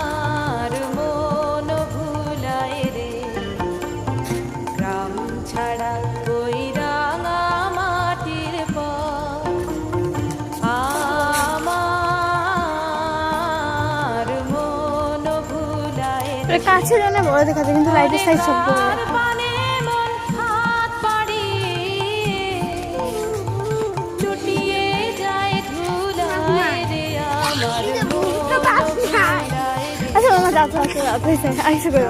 আমার মন ভুলায় রে গ্রাম ছাড়া ওই রাঙা মাটির পথ আমার মন ভুলায় রে কাছে জানে বড় দেখাতে কিন্তু লাইটের সাইজ সব বড় আচ্ছা মামা যাও যাও যাও আইসে করে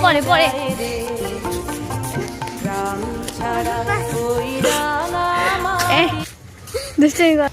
পরে পরে দুষ্টামি কর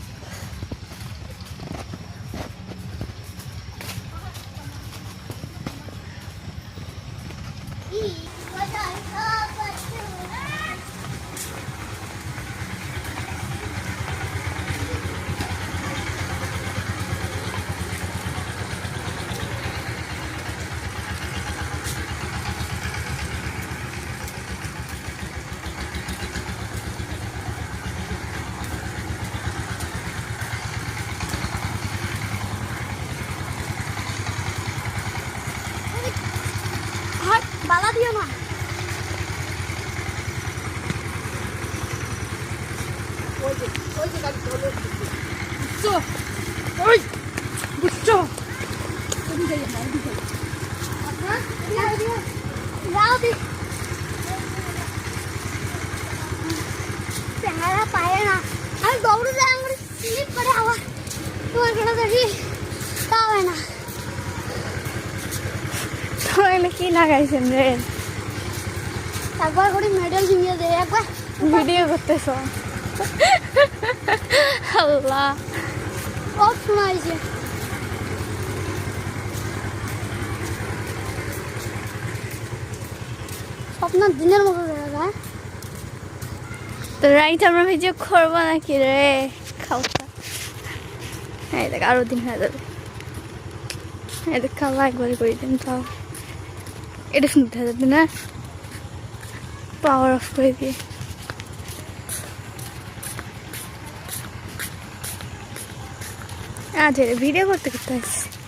বালা দিও না পায়ে না আমি দৌড়ে যাই আমার স্লিপ করে আবার তোমার খেলা দেখি তা হয় না কি লাগাইছেন রে একবার করে মেডেল নিয়ে দে একবার ভিডিও করতেছ আল্লাহ খুব শোনাইছে স্বপ্ন দিনের মতো দেখা যায় তো রাইট আমরা ভিডিও করবো নাকি রে খাওয়া এই দেখ আরো দিন হয়ে যাবে এই দেখ খাওয়া একবারে করে দিন তাও এটা শুনতে যাবে না পাওয়ার অফ করে দিয়ে আচ্ছা ভিডিও করতে করতে আসছি